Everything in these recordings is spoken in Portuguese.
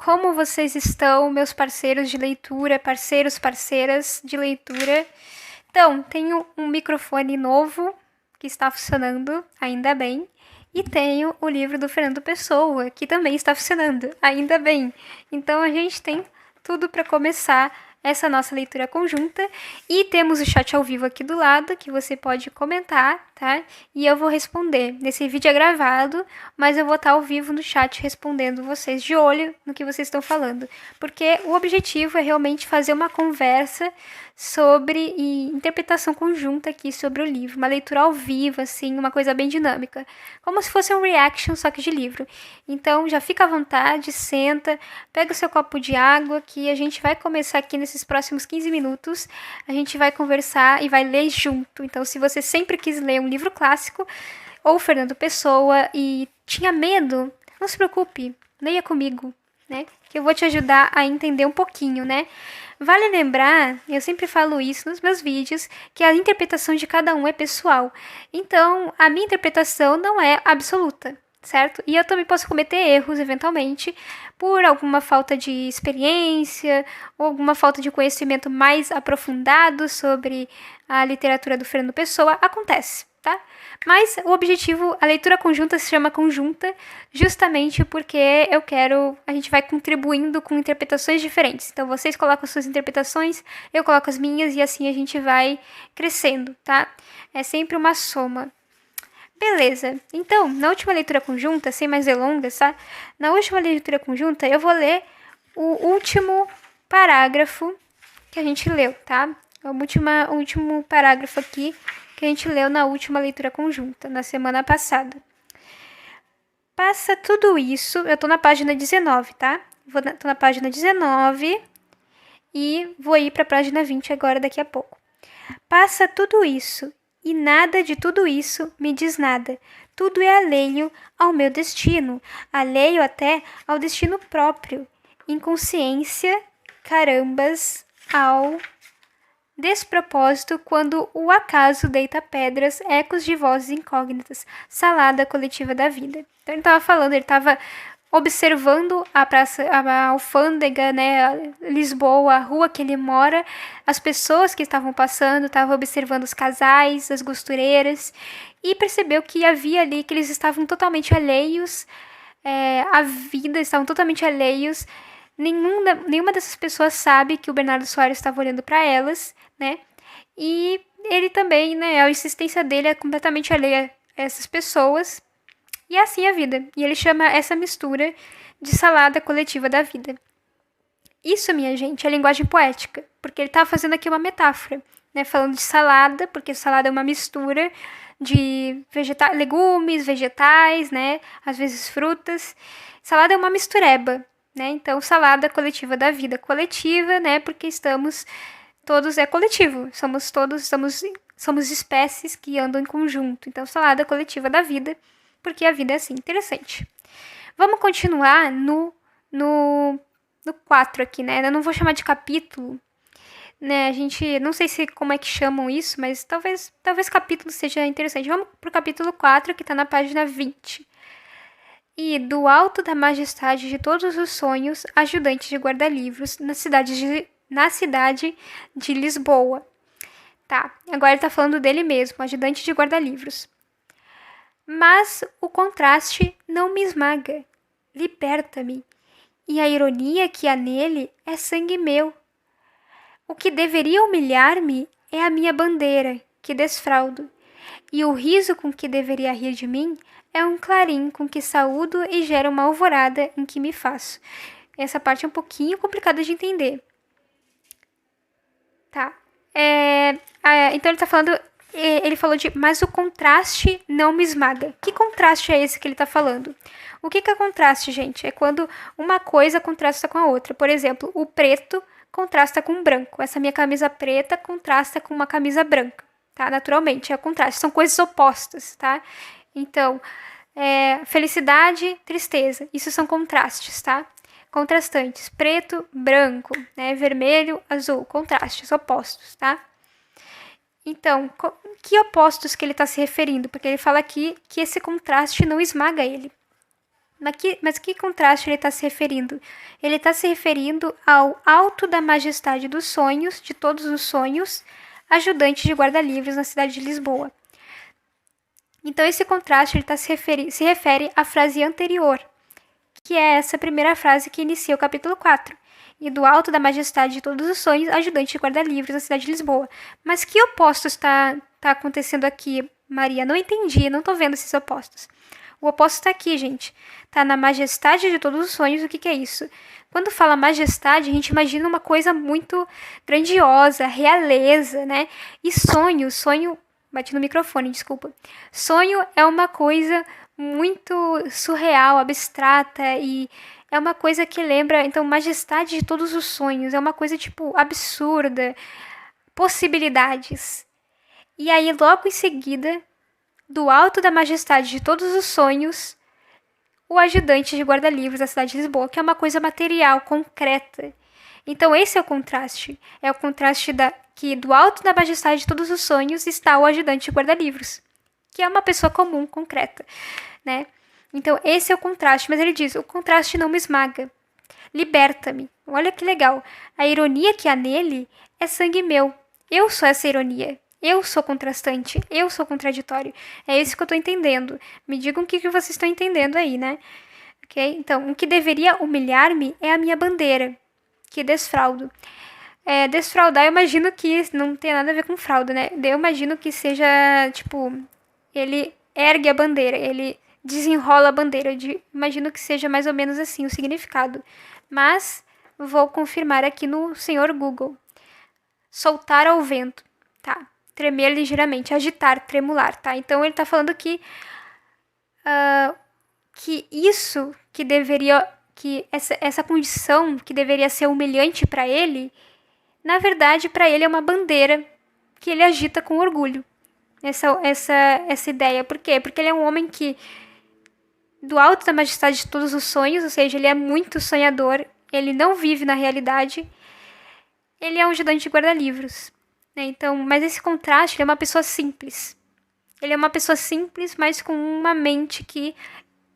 Como vocês estão, meus parceiros de leitura, parceiras de leitura? Então, tenho um microfone novo que está funcionando, ainda bem. E tenho o livro do Fernando Pessoa, que também está funcionando, ainda bem. Então, a gente tem tudo para começar essa nossa leitura conjunta. E temos o chat ao vivo aqui do lado, que você pode comentar, tá? E eu vou responder. Nesse vídeo é gravado, mas eu vou estar ao vivo no chat respondendo vocês, de olho no que vocês estão falando. Porque o objetivo é realmente fazer uma conversa sobre interpretação conjunta aqui sobre o livro. Uma leitura ao vivo, assim, uma coisa bem dinâmica. Como se fosse um reaction, só que de livro. Então, já fica à vontade, senta, pega o seu copo de água, que a gente vai começar aqui nesses próximos 15 minutos. A gente vai conversar e vai ler junto. Então, se você sempre quis ler um livro clássico, ou Fernando Pessoa, e tinha medo, não se preocupe, leia comigo, né? Que eu vou te ajudar a entender um pouquinho, né? Vale lembrar, eu sempre falo isso nos meus vídeos, que a interpretação de cada um é pessoal. Então, a minha interpretação não é absoluta, certo? E eu também posso cometer erros, eventualmente, por alguma falta de experiência ou alguma falta de conhecimento mais aprofundado sobre a literatura do Fernando Pessoa. Acontece, tá? Mas o objetivo, a leitura conjunta se chama conjunta justamente porque a gente vai contribuindo com interpretações diferentes. Então, vocês colocam suas interpretações, eu coloco as minhas e assim a gente vai crescendo, tá? É sempre uma soma. Beleza, então, na última leitura conjunta, sem mais delongas, tá? Na última leitura conjunta, eu vou ler o último parágrafo que a gente leu, tá? O último parágrafo aqui que a gente leu na última leitura conjunta, na semana passada. Passa tudo isso, eu tô na página 19, tá? Tô na página 19 e vou ir pra página 20 agora, daqui a pouco. Passa tudo isso, e nada de tudo isso me diz nada. Tudo é alheio ao meu destino, alheio até ao destino próprio. Inconsciência, carambas, ao despropósito, quando o acaso deita pedras, ecos de vozes incógnitas, salada coletiva da vida. Então ele estava observando a praça, a alfândega, né, Lisboa, a rua que ele mora, as pessoas que estavam passando, estava observando os casais, as costureiras, e percebeu que havia ali, que eles estavam totalmente alheios à vida, estavam totalmente alheios. Nenhuma dessas pessoas sabe que o Bernardo Soares estava olhando para elas, né? E ele também, né? A existência dele é completamente alheia a essas pessoas. E é assim a vida. E ele chama essa mistura de salada coletiva da vida. Isso, minha gente, é linguagem poética. Porque ele estava fazendo aqui uma metáfora, né? Falando de salada, porque salada é uma mistura de legumes, vegetais, né? Às vezes frutas. Salada é uma mistureba, né? Então, salada coletiva da vida. Coletiva, né? Porque todos é coletivo. Somos espécies que andam em conjunto. Então, salada coletiva da vida, porque a vida é assim, interessante. Vamos continuar no 4 aqui, né? Eu não vou chamar de capítulo, né? A gente, não sei como é que chamam isso, mas talvez capítulo seja interessante. Vamos pro capítulo 4, que tá na página 20. E do alto da majestade de todos os sonhos, ajudante de guarda-livros na cidade de Lisboa. Tá, agora ele tá falando dele mesmo, ajudante de guarda-livros. Mas o contraste não me esmaga, liberta-me, e a ironia que há nele é sangue meu. O que deveria humilhar-me é a minha bandeira, que desfraldo, e o riso com que deveria rir de mim é um clarim com que saúdo e gera uma alvorada em que me faço. Essa parte é um pouquinho complicada de entender. Tá. Então ele tá falando... Ele falou mas o contraste não me esmaga. Que contraste é esse que ele tá falando? O que é contraste, gente? É quando uma coisa contrasta com a outra. Por exemplo, o preto contrasta com o branco. Essa minha camisa preta contrasta com uma camisa branca. Tá? Naturalmente, é o contraste. São coisas opostas, tá? Então, felicidade, tristeza. Isso são contrastes, tá? Contrastantes. Preto, branco, né? Vermelho, azul. Contrastes, opostos, tá? Então, que opostos que ele está se referindo? Porque ele fala aqui que esse contraste não esmaga ele. Mas que contraste ele está se referindo? Ele está se referindo ao alto da majestade dos sonhos, de todos os sonhos, ajudante de guarda-livros na cidade de Lisboa. Então, esse contraste ele se refere à frase anterior, que é essa primeira frase que inicia o capítulo 4. E do alto da majestade de todos os sonhos, ajudante de guarda-livros na cidade de Lisboa. Mas que opostos está acontecendo aqui, Maria? Não entendi, não estou vendo esses opostos. O oposto está aqui, gente. Está na majestade de todos os sonhos. O que é isso? Quando fala majestade, a gente imagina uma coisa muito grandiosa, realeza, né? E sonho... Bati no microfone, desculpa. Sonho é uma coisa muito surreal, abstrata e é uma coisa que lembra, então, majestade de todos os sonhos. É uma coisa, tipo, absurda. Possibilidades. E aí, logo em seguida, do alto da majestade de todos os sonhos, o ajudante de guarda-livros da cidade de Lisboa, que é uma coisa material, concreta. Então, esse é o contraste. É o contraste que do alto da majestade de todos os sonhos está o ajudante de guarda-livros, que é uma pessoa comum, concreta, né? Então, esse é o contraste. Mas ele diz, o contraste não me esmaga. Liberta-me. Olha que legal. A ironia que há nele é sangue meu. Eu sou essa ironia. Eu sou contrastante. Eu sou contraditório. É isso que eu tô entendendo. Me digam o que vocês estão entendendo aí, né? Ok? Então, o que deveria humilhar-me é a minha bandeira, que desfraudo. Desfraudar, eu imagino que não tem nada a ver com fralda, né? Eu imagino que seja, tipo, ele ergue a bandeira, ele desenrola a bandeira. Imagino que seja mais ou menos assim o significado. Mas vou confirmar aqui no senhor Google. Soltar ao vento, tá? Tremer ligeiramente, agitar, tremular, tá? Então ele tá falando que isso que deveria, que essa condição que deveria ser humilhante para ele, na verdade para ele é uma bandeira que ele agita com orgulho. Essa ideia. Por quê? Porque ele é um homem que, do alto da majestade de todos os sonhos, ou seja, ele é muito sonhador, ele não vive na realidade, ele é um ajudante de guarda-livros. Né? Então, mas esse contraste, ele é uma pessoa simples. Ele é uma pessoa simples, mas com uma mente que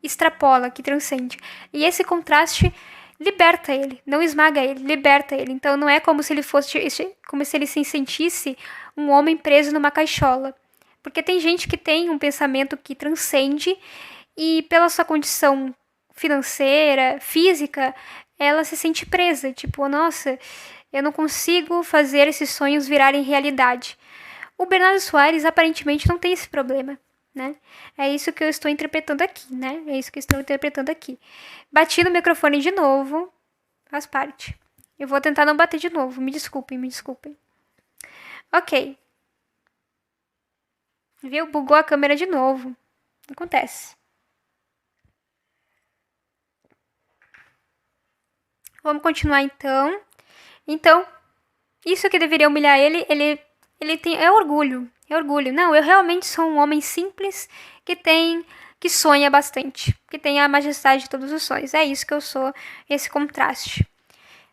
extrapola, que transcende. E esse contraste liberta ele, não esmaga ele, liberta ele. Então não é como se ele se sentisse um homem preso numa caixola. Porque tem gente que tem um pensamento que transcende e pela sua condição financeira, física, ela se sente presa. Tipo, nossa, eu não consigo fazer esses sonhos virarem realidade. O Bernardo Soares aparentemente não tem esse problema. Né? É isso que eu estou interpretando aqui, né? É isso que eu estou interpretando aqui. Bati no microfone de novo. Faz parte. Eu vou tentar não bater de novo. Me desculpem, me desculpem. Ok. Viu? Bugou a câmera de novo. Acontece. Vamos continuar então. Então, isso que deveria humilhar ele tem orgulho. É orgulho. Não, eu realmente sou um homem simples que sonha bastante, que tem a majestade de todos os sonhos. É isso que eu sou, esse contraste,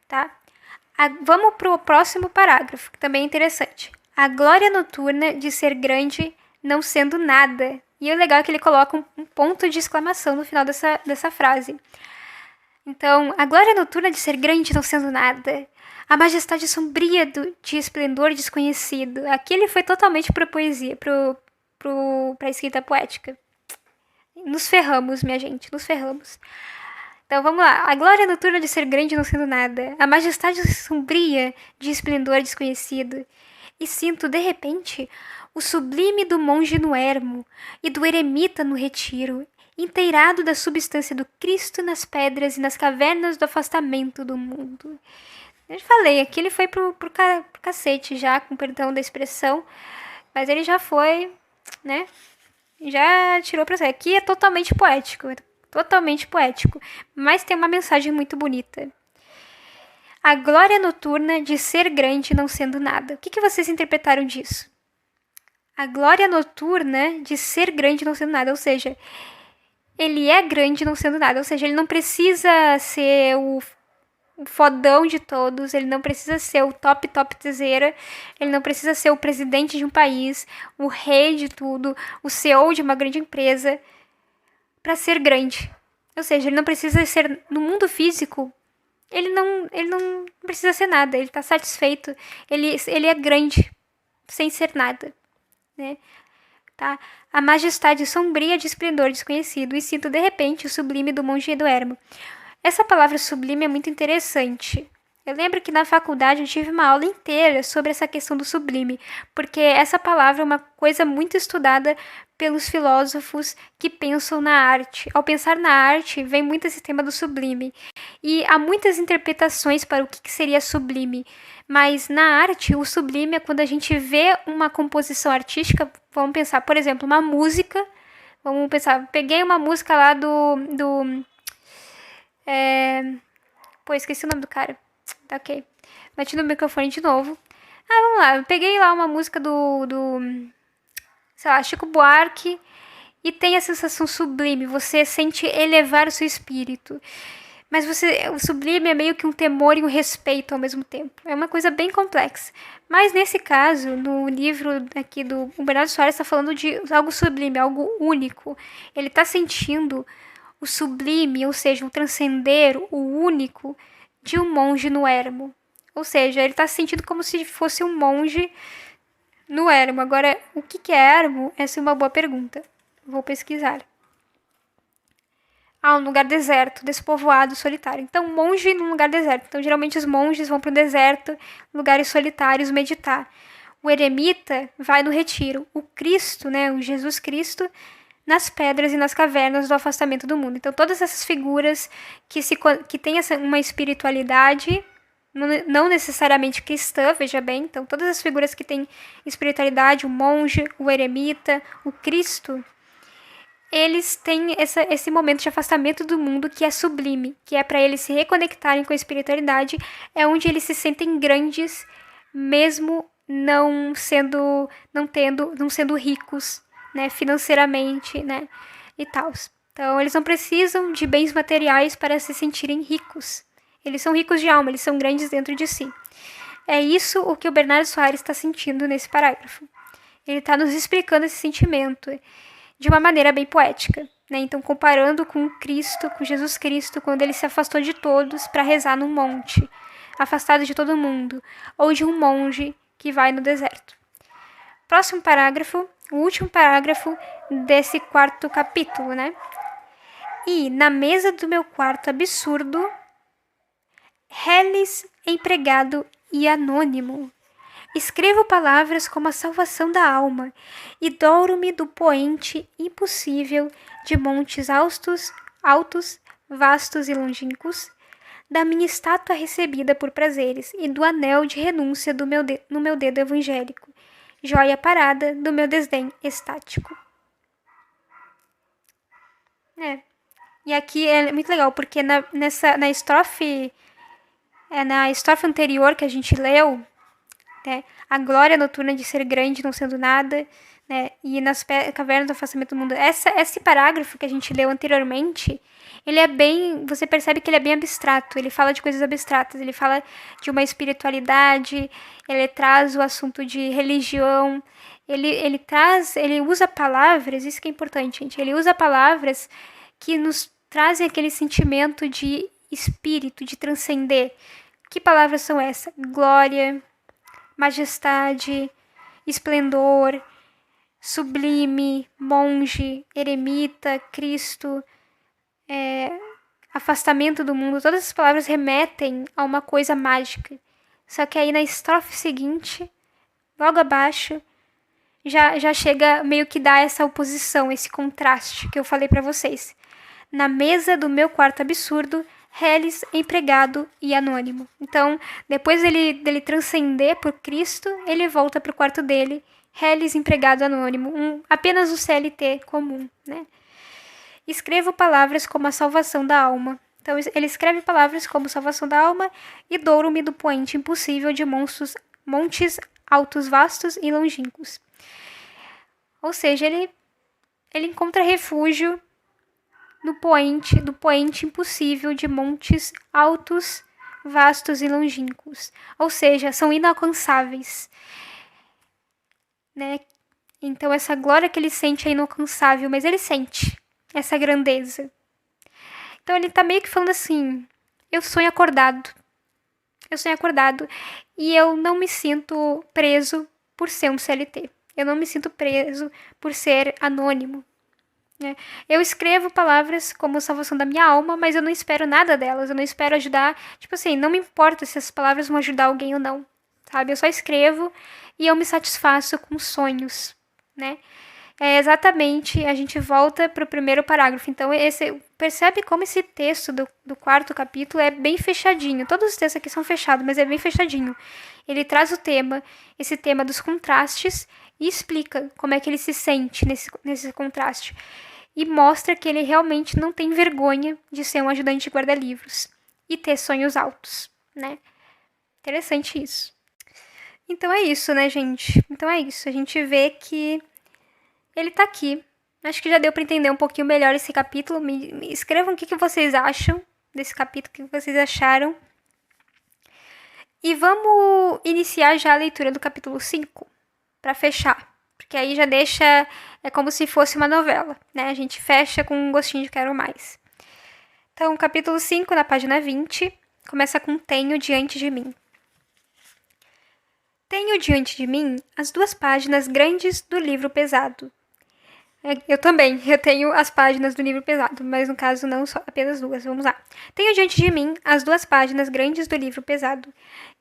tá? Vamos pro próximo parágrafo, que também é interessante. A glória noturna de ser grande não sendo nada. E o legal é que ele coloca um ponto de exclamação no final dessa frase. Então, a glória noturna de ser grande não sendo nada. A majestade sombria de esplendor desconhecido. Aqui ele foi totalmente pra poesia, pra escrita poética. Nos ferramos, minha gente, nos ferramos. Então vamos lá. A glória noturna de ser grande não sendo nada. A majestade sombria de esplendor desconhecido. E sinto, de repente, o sublime do monge no ermo e do eremita no retiro, inteirado da substância do Cristo nas pedras e nas cavernas do afastamento do mundo. Eu falei, aqui ele foi pro cacete já, com perdão da expressão, mas ele já foi, né, já tirou pra você. Aqui é totalmente poético, mas tem uma mensagem muito bonita. A glória noturna de ser grande não sendo nada. O que vocês interpretaram disso? A glória noturna de ser grande não sendo nada, ou seja, ele é grande não sendo nada, ou seja, ele não precisa ser o fodão de todos, ele não precisa ser o top topzera, ele não precisa ser o presidente de um país, o rei de tudo, o CEO de uma grande empresa, para ser grande. Ou seja, ele não precisa ser no mundo físico. Ele não precisa ser nada. Ele está satisfeito. Ele é grande sem ser nada, né? Tá? A majestade sombria de esplendor desconhecido e sinto de repente o sublime do monge do ermo. Essa palavra sublime é muito interessante. Eu lembro que na faculdade eu tive uma aula inteira sobre essa questão do sublime, porque essa palavra é uma coisa muito estudada pelos filósofos que pensam na arte. Ao pensar na arte, vem muito esse tema do sublime. E há muitas interpretações para o que seria sublime. Mas na arte, o sublime é quando a gente vê uma composição artística. Vamos pensar, por exemplo, uma música. Vamos pensar, peguei uma música lá Pô, esqueci o nome do cara. Tá ok. Bati no microfone de novo. Vamos lá. Eu peguei lá uma música sei lá, Chico Buarque. E tem a sensação sublime. Você sente elevar o seu espírito. Mas o sublime é meio que um temor e um respeito ao mesmo tempo. É uma coisa bem complexa. Mas nesse caso, no livro aqui do Bernardo Soares, está falando de algo sublime, algo único. Ele está sentindo o sublime, ou seja, o transcender, o único, de um monge no ermo. Ou seja, ele está se sentindo como se fosse um monge no ermo. Agora, o que é ermo? Essa é uma boa pergunta. Vou pesquisar. Um lugar deserto, despovoado, solitário. Então, monge num lugar deserto. Então, geralmente os monges vão para o deserto, lugares solitários, meditar. O eremita vai no retiro. O Cristo, né, o Jesus Cristo, nas pedras e nas cavernas do afastamento do mundo. Então, todas essas figuras que têm uma espiritualidade, não necessariamente cristã, veja bem. Então, todas as figuras que têm espiritualidade, o monge, o eremita, o Cristo, eles têm esse momento de afastamento do mundo que é sublime, que é para eles se reconectarem com a espiritualidade, é onde eles se sentem grandes, mesmo não sendo ricos, né, financeiramente, né, e tal. Então, eles não precisam de bens materiais para se sentirem ricos. Eles são ricos de alma, eles são grandes dentro de si. É isso o que o Bernardo Soares está sentindo nesse parágrafo. Ele está nos explicando esse sentimento de uma maneira bem poética, né? Então, comparando com Cristo, com Jesus Cristo, quando ele se afastou de todos para rezar num monte, afastado de todo mundo, ou de um monge que vai no deserto. Próximo parágrafo, o último parágrafo desse quarto capítulo, né? E na mesa do meu quarto absurdo, reles, empregado e anônimo, escrevo palavras como a salvação da alma e douro-me do poente impossível de montes altos, vastos e longínquos, da minha estátua recebida por prazeres e do anel de renúncia no meu dedo evangélico, joia parada do meu desdém estático. E aqui é muito legal, porque na estrofe anterior que a gente leu, né, a glória noturna de ser grande não sendo nada, né, e nas cavernas do afastamento do mundo. Esse parágrafo que a gente leu anteriormente, ele é bem, você percebe que ele é bem abstrato, ele fala de coisas abstratas, ele fala de uma espiritualidade, ele traz o assunto de religião, ele usa palavras, isso que é importante, gente, ele usa palavras que nos trazem aquele sentimento de espírito, de transcender. Que palavras são essas? Glória, majestade, esplendor, sublime, monge, eremita, Cristo, afastamento do mundo. Todas essas palavras remetem a uma coisa mágica. Só que aí na estrofe seguinte, logo abaixo, já chega meio que dar essa oposição, esse contraste que eu falei para vocês. Na mesa do meu quarto absurdo, reles, empregado e anônimo. Então, depois dele transcender por Cristo, ele volta para o quarto dele, reles, empregado, anônimo, apenas o CLT comum, né? Escrevo palavras como a salvação da alma. Então, ele escreve palavras como salvação da alma e douro-me do poente impossível de montes altos, vastos e longínquos. Ou seja, ele encontra refúgio do poente impossível de montes altos, vastos e longínquos. Ou seja, são inalcançáveis, né? Então, essa glória que ele sente é inalcançável, mas ele sente essa grandeza. Então ele tá meio que falando assim: eu sonho acordado. Eu sonho acordado e eu não me sinto preso por ser um CLT. Eu não me sinto preso por ser anônimo. Né? Eu escrevo palavras como salvação da minha alma, mas eu não espero nada delas. Eu não espero ajudar. Tipo assim, não me importa se essas palavras vão ajudar alguém ou não. Sabe? Eu só escrevo e eu me satisfaço com sonhos. Né? É exatamente, a gente volta para o primeiro parágrafo. Então, percebe como esse texto do quarto capítulo é bem fechadinho. Todos os textos aqui são fechados, mas é bem fechadinho. Ele traz esse tema dos contrastes, e explica como é que ele se sente nesse contraste. E mostra que ele realmente não tem vergonha de ser um ajudante de guarda-livros e ter sonhos altos, né? Interessante isso. Então é isso, né, gente? Então é isso. A gente vê que ele tá aqui. Acho que já deu para entender um pouquinho melhor esse capítulo. Me escrevam o que vocês acham desse capítulo, o que vocês acharam. E vamos iniciar já a leitura do capítulo 5, para fechar. Porque aí já deixa, é como se fosse uma novela, né? A gente fecha com um gostinho de quero mais. Então, capítulo 5, na página 20, começa com tenho diante de mim. Tenho diante de mim as 2 páginas grandes do livro pesado. Eu também, eu tenho as páginas do livro pesado, mas no caso não só apenas 2, vamos lá. Tenho diante de mim as 2 páginas grandes do livro pesado.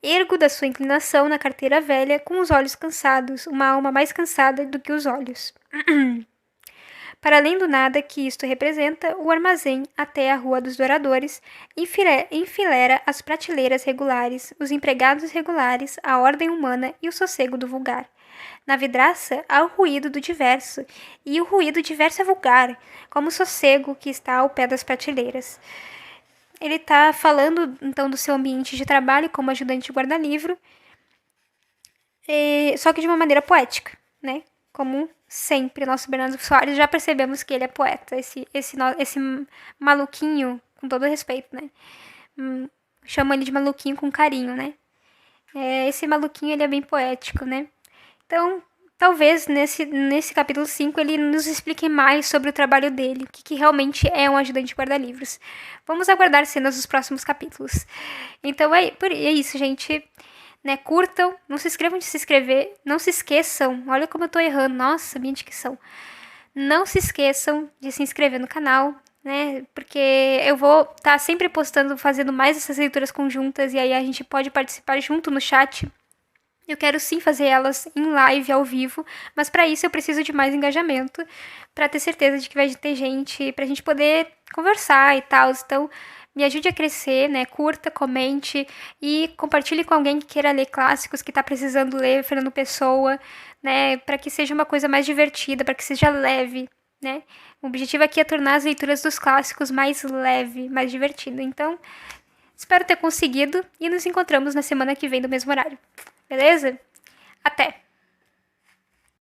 Ergo da sua inclinação na carteira velha, com os olhos cansados, uma alma mais cansada do que os olhos. Para além do nada que isto representa, o armazém até a Rua dos Douradores enfilera as prateleiras regulares, os empregados regulares, a ordem humana e o sossego do vulgar. Na vidraça há o ruído do diverso, e o ruído diverso é vulgar, como o sossego que está ao pé das prateleiras. Ele está falando, então, do seu ambiente de trabalho como ajudante de guarda-livro, só que de uma maneira poética, né? Como sempre, nosso Bernardo Soares, já percebemos que ele é poeta, esse maluquinho, com todo respeito, né? Chama ele de maluquinho com carinho, né? Esse maluquinho, ele é bem poético, né? Então, talvez nesse capítulo 5 ele nos explique mais sobre o trabalho dele, o que realmente é um ajudante de guarda-livros. Vamos aguardar cenas dos próximos capítulos. Então é isso, gente. Né, curtam, não se inscrevam de se inscrever, não se esqueçam, olha como eu tô errando, nossa, minha dicção. Não se esqueçam de se inscrever no canal, né, porque eu vou estar sempre postando, fazendo mais essas leituras conjuntas, e aí a gente pode participar junto no chat. Eu quero sim fazer elas em live, ao vivo, mas para isso eu preciso de mais engajamento, para ter certeza de que vai ter gente, pra gente poder conversar e tal. Então, me ajude a crescer, né? Curta, comente e compartilhe com alguém que queira ler clássicos, que tá precisando ler Fernando Pessoa, né? Para que seja uma coisa mais divertida, para que seja leve, né? O objetivo aqui é tornar as leituras dos clássicos mais leve, mais divertido. Então, espero ter conseguido e nos encontramos na semana que vem no mesmo horário. Beleza? Até!